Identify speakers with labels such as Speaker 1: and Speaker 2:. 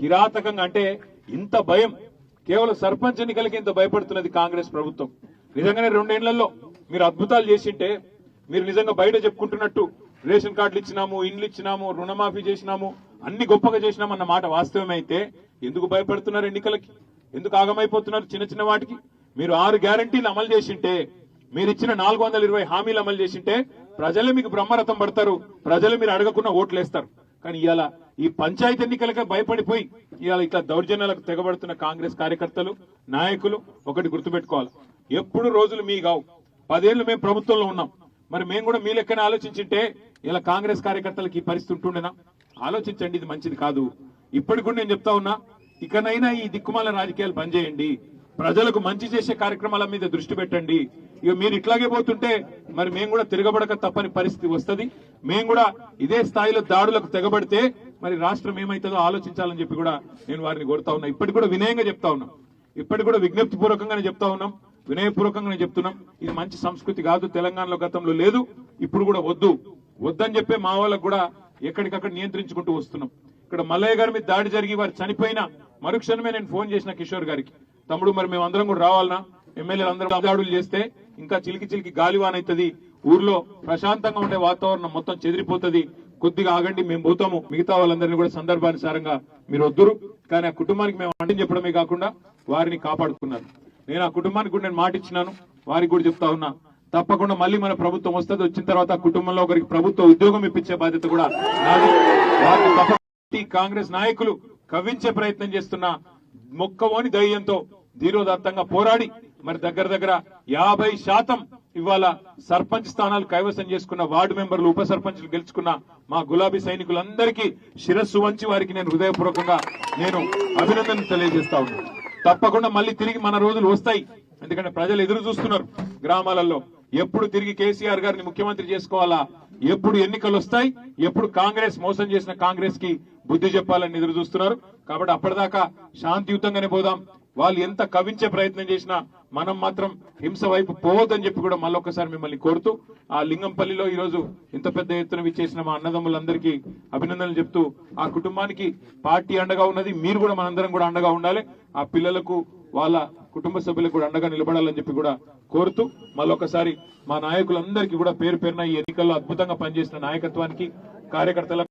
Speaker 1: కిరాతకంగా అంటే ఇంత భయం కేవలం సర్పంచ్ ఎన్నికలకి ఇంత భయపడుతున్నది కాంగ్రెస్ ప్రభుత్వం. నిజంగానే 2 ఏళ్లలో మీరు అద్భుతాలు చేసింటే, మీరు నిజంగా బయట చెప్పుకుంటున్నట్టు రేషన్ కార్డులు ఇచ్చినాము, ఇండ్లు ఇచ్చినాము, రుణమాఫీ చేసినాము, అన్ని గొప్పగా చేసినాము అన్న మాట వాస్తవమైతే ఎందుకు భయపడుతున్నారు? ఎన్నికలకి ఎందుకు ఆగమైపోతున్నారు? చిన్న చిన్న వాటికి మీరు 6 గ్యారంటీలు అమలు చేసింటే, మీరు ఇచ్చిన 420 హామీలు అమలు చేసింటే ప్రజలే మీకు బ్రహ్మరథం పడతారు, ప్రజలు మీరు అడగకుండా ఓట్లేస్తారు. కానీ ఇవాళ ఈ పంచాయతీ ఎన్నికలకే భయపడిపోయి ఇవాళ ఇట్లా దౌర్జన్యాలకు తెగబడుతున్న కాంగ్రెస్ కార్యకర్తలు, నాయకులు ఒకటి గుర్తుపెట్టుకోవాలి, ఎప్పుడు రోజులు మీ కావు. 10 ఏళ్లు మేము ప్రభుత్వంలో ఉన్నాం, మరి మేము కూడా మీ లెక్కనే ఆలోచించింటే ఇలా కాంగ్రెస్ కార్యకర్తలకు ఈ పరిస్థితి ఉంటుండేనా? ఆలోచించండి, ఇది మంచిది కాదు. ఇప్పటికి కూడా నేను చెప్తా ఉన్నా, ఇకనైనా ఈ దిక్కుమాల రాజకీయాలు బంద్ చేయండి, ప్రజలకు మంచి చేసే కార్యక్రమాల మీద దృష్టి పెట్టండి. ఇక మీరు ఇట్లాగే పోతుంటే మరి మేము కూడా తిరగబడక తప్పని పరిస్థితి వస్తుంది. మేము కూడా ఇదే స్థాయిలో దాడులకు తెగబడితే మరి రాష్ట్రం ఏమైతుందో ఆలోచించాలని చెప్పి కూడా నేను వారిని కోరుతా ఉన్నా. ఇప్పటికి కూడా వినయంగా చెప్తా ఉన్నాం, ఇప్పటికి కూడా విజ్ఞప్తి పూర్వకంగానే చెప్తా ఉన్నాం, వినయపూర్వకంగానే చెప్తున్నాం. ఇది మంచి సంస్కృతి కాదు, తెలంగాణలో గతంలో లేదు, ఇప్పుడు కూడా వద్దని చెప్పే మా వాళ్ళకు కూడా ఎక్కడికక్కడ నియంత్రించుకుంటూ వస్తున్నాం. ఇక్కడ మల్లయ్య గారి మీద దాడి జరిగి వారు చనిపోయిన మరుక్షణమే నేను ఫోన్ చేసిన కిషోర్ గారికి, తమ్ముడు మరి మేము అందరం కూడా రావాలనా? ఎమ్మెల్యేలు అందరూ దాడులు చేస్తే ఇంకా చిలికి గాలివాన్ అవుతుంది, ఊర్లో ప్రశాంతంగా ఉండే వాతావరణం మొత్తం చెదిరిపోతుంది, కొద్దిగా ఆగండి, మేము పోతాము. మిగతా వాళ్ళందరినీ కూడా సందర్భానుసారంగా మీరు వద్దురు. కానీ ఆ కుటుంబానికి మేము అండి చెప్పడమే కాకుండా వారిని కాపాడుకున్నారు. నేను ఆ కుటుంబానికి కూడా నేను మాట ఇచ్చినాను, వారికి కూడా చెప్తా ఉన్నా, తప్పకుండా మళ్ళీ మన ప్రభుత్వం వస్తుంది, వచ్చిన తర్వాత ఆ కుటుంబంలో ఒకరికి ప్రభుత్వ ఉద్యోగం ఇప్పించే బాధ్యత కూడా నాది. వారిని తప్పకుండా కాంగ్రెస్ నాయకులు కవ్వించే ప్రయత్నం చేస్తున్న మొక్కవోని ధైర్యంతో ధీరోదాత్తంగా పోరాడి మరి దగ్గర 50% ఇవాళ సర్పంచ్ స్థానాలు కైవసం చేసుకున్న వార్డు మెంబర్లు, ఉప సర్పంచ్లు గెలుచుకున్న మా గులాబీ సైనికులందరికీ శిరస్సు వంచి వారికి నేను హృదయపూర్వకంగా నేను అభినందనలు తెలియజేస్తా ఉన్నాను. తప్పకుండా మళ్ళీ తిరిగి మన రోజులు వస్తాయి, ఎందుకంటే ప్రజలు ఎదురు చూస్తున్నారు గ్రామాలలో. ఎప్పుడు తిరిగి కేసీఆర్ గారిని ముఖ్యమంత్రి చేసుకోవాలా, ఎప్పుడు ఎన్నికలు వస్తాయి, ఎప్పుడు కాంగ్రెస్ మోసం చేసిన కాంగ్రెస్ కి బుద్ధి చెప్పాలని ఎదురు చూస్తున్నారు. కాబట్టి అప్పటిదాకా శాంతియుతంగానే పోదాం. వాళ్ళు ఎంత కవించే ప్రయత్నం చేసినా మనం మాత్రం హింస వైపు పోవద్దని చెప్పి కూడా మళ్ళొక్కసారి మిమ్మల్ని కోరుతూ, ఆ లింగంపల్లిలో ఈ రోజు ఇంత పెద్ద ఎత్తున విచ్చేసిన మా అన్నదమ్ములందరికీ అభినందనలు చెప్తూ, ఆ కుటుంబానికి పార్టీ అండగా ఉన్నది, మీరు కూడా మనందరం కూడా అండగా ఉండాలి, ఆ పిల్లలకు వాళ్ళ కుటుంబ సభ్యులకు కూడా అండగా నిలబడాలని చెప్పి కూడా కోరుతూ, మళ్ళొకసారి మా నాయకులందరికీ కూడా పేరు పేరున ఈ ఎన్నికల్లో అద్భుతంగా పనిచేసిన నాయకత్వానికి, కార్యకర్తలకు